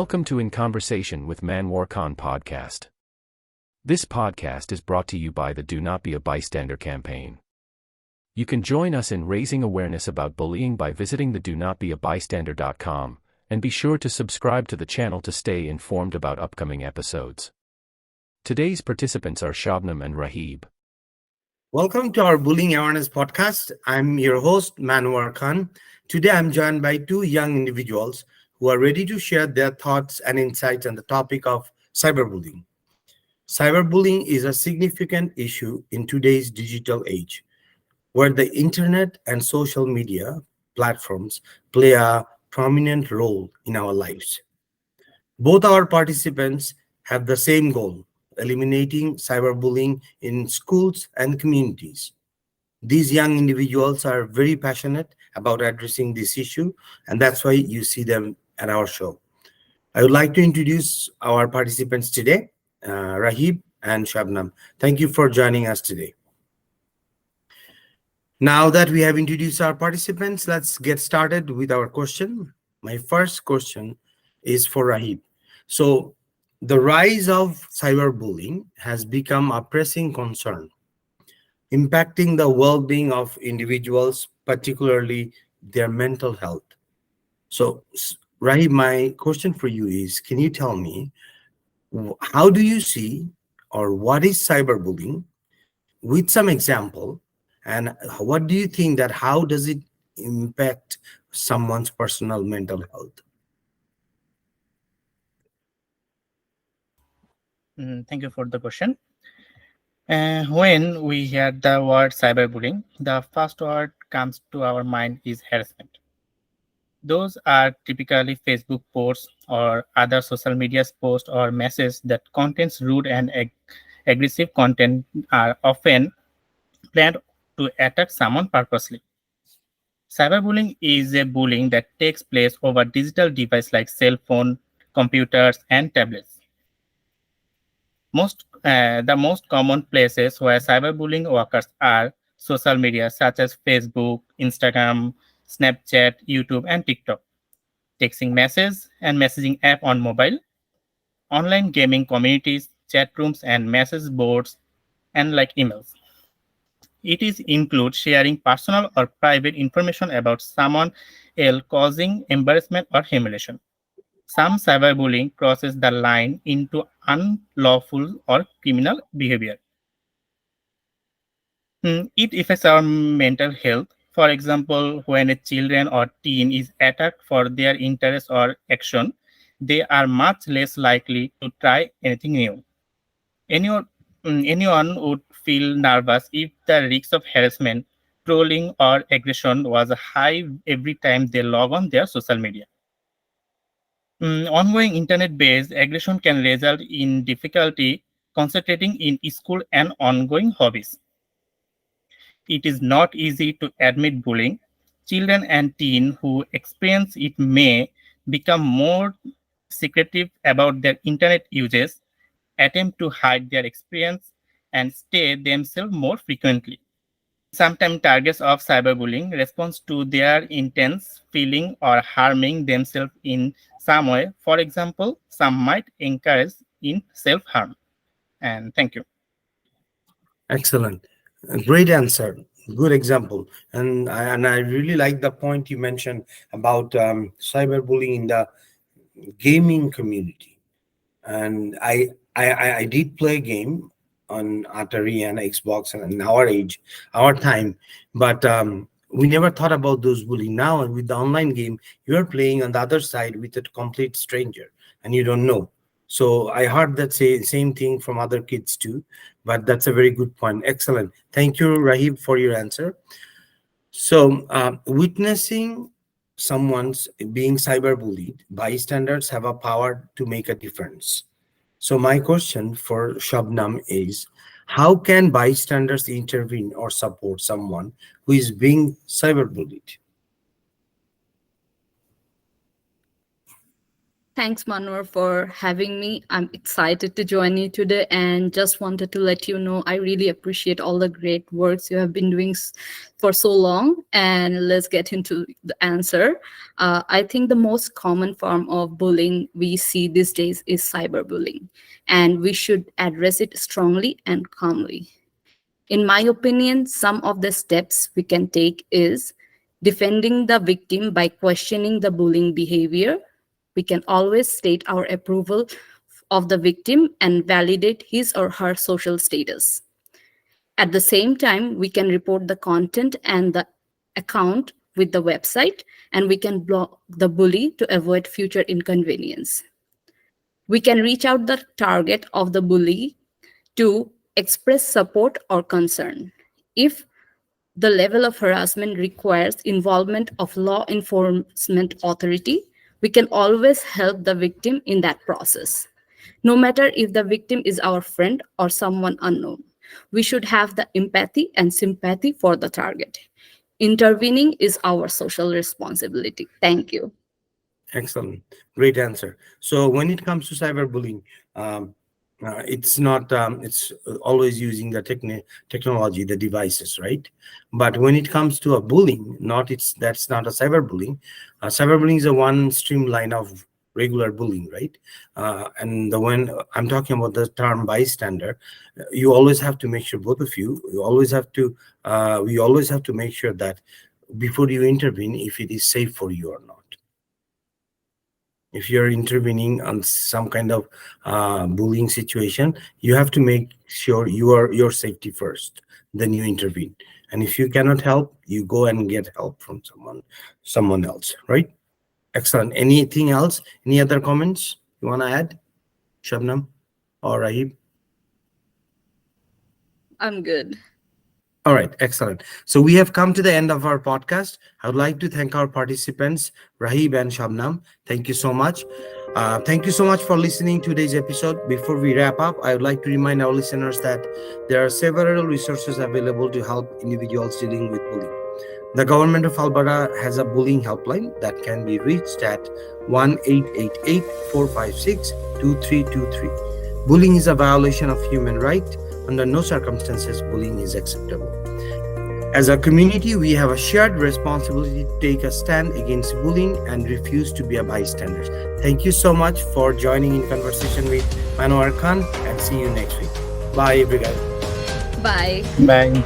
Welcome to In Conversation with MANWAR podcast. This podcast is brought to you by the Do Not Be a Bystander campaign. You can join us in raising awareness about bullying by visiting the donotbeabystander.com, and be sure to subscribe to the channel to stay informed about upcoming episodes. Today's participants are Shabnam and Rahib. Welcome to our Bullying Awareness podcast. I'm your host, MANWAR Khan. Today I'm joined by two young individuals who are ready to share their thoughts and insights on the topic of cyberbullying. Cyberbullying is a significant issue in today's digital age, where the internet and social media platforms play a prominent role in our lives. Both our participants have the same goal: eliminating cyberbullying in schools and communities. These young individuals are very passionate about addressing this issue, and that's why you see them at our show. I would like to introduce our participants today, Rahib and Shabnam. Thank you for joining us today. Now that we have introduced our participants, let's get started with our question. My first question is for Rahib. So, the rise of cyberbullying has become a pressing concern, impacting the well-being of individuals, particularly their mental health. So, Rahib, my question for you is, can you tell me, how do you see, or what is cyberbullying with some example, and what do you think that how does it impact someone's personal mental health? Thank you for the question. When we hear the word cyberbullying, the first word comes to our mind is harassment. Those are typically Facebook posts or other social media posts or messages that contains rude and aggressive content are often planned to attack someone purposely. Cyberbullying is a bullying that takes place over digital devices like cell phone, computers, and tablets. The most common places where cyberbullying occurs are social media such as Facebook, Instagram, Snapchat, YouTube, and TikTok, texting messages and messaging app on mobile, online gaming communities, chat rooms, and message boards, and like emails. It is include sharing personal or private information about someone else, causing embarrassment or humiliation. Some cyberbullying crosses the line into unlawful or criminal behavior. It affects our mental health. For example, when a children or teen is attacked for their interest or action, they are much less likely to try anything new. Anyone, anyone would feel nervous if the risk of harassment, trolling, or aggression was high every time they log on their social media. Ongoing internet-based aggression can result in difficulty concentrating in school and ongoing hobbies. It is not easy to admit bullying. Children and teens who experience it may become more secretive about their internet uses, attempt to hide their experience, and stay themselves more frequently. Sometimes targets of cyberbullying respond to their intense feeling or harming themselves in some way. For example, some might encourage in self-harm. And thank you. Excellent. Great answer. Good example. And I really like the point you mentioned about cyberbullying in the gaming community. And I did play a game on Atari and Xbox and in our age, our time, but we never thought about those bullying. Now with the online game, you're playing on the other side with a complete stranger and you don't know. So I heard that same thing from other kids too, but that's a very good point. Excellent. Thank you, Rahib, for your answer. So witnessing someone's being cyberbullied, bystanders have a power to make a difference. So my question for Shabnam is, how can bystanders intervene or support someone who is being cyberbullied? Thanks, Manwar, for having me. I'm excited to join you today and just wanted to let you know I really appreciate all the great works you have been doing for so long. And let's get into the answer. I think the most common form of bullying we see these days is cyberbullying, and we should address it strongly and calmly. In my opinion, some of the steps we can take is defending the victim by questioning the bullying behavior. We can always state our approval of the victim and validate his or her social status. At the same time, we can report the content and the account with the website, and we can block the bully to avoid future inconvenience. We can reach out the target of the bully to express support or concern. If the level of harassment requires involvement of law enforcement authority, we can always help the victim in that process. No matter if the victim is our friend or someone unknown, we should have the empathy and sympathy for the target. Intervening is our social responsibility. Thank you. Excellent. Great answer. So when it comes to cyberbullying, it's not, it's always using the technology, the devices, right? But when it comes to a bullying, that's not a cyberbullying. Cyberbullying is a one streamline of regular bullying, right? And when I'm talking about the term bystander, you always have to make sure, both of you always have to, we always have to make sure that before you intervene, if it is safe for you or not. If you're intervening on some kind of bullying situation, you have to make sure your safety first, then you intervene. And if you cannot help, you go and get help from someone else, right? Excellent. Anything else? Any other comments you want to add, Shabnam or Rahib? I'm good. All right, excellent. So we have come to the end of our podcast. I would like to thank our participants, Rahib and Shabnam. Thank you so much. Thank you so much for listening to today's episode. Before we wrap up, I would like to remind our listeners that there are several resources available to help individuals dealing with bullying. The government of Alberta has a bullying helpline that can be reached at 1-888-456-2323. Bullying is a violation of human rights. Under no circumstances, bullying is acceptable. As a community, we have a shared responsibility to take a stand against bullying and refuse to be a bystander. Thank you so much for joining in conversation with MANWAR Khan, and see you next week. Bye, everybody. Bye. Bye.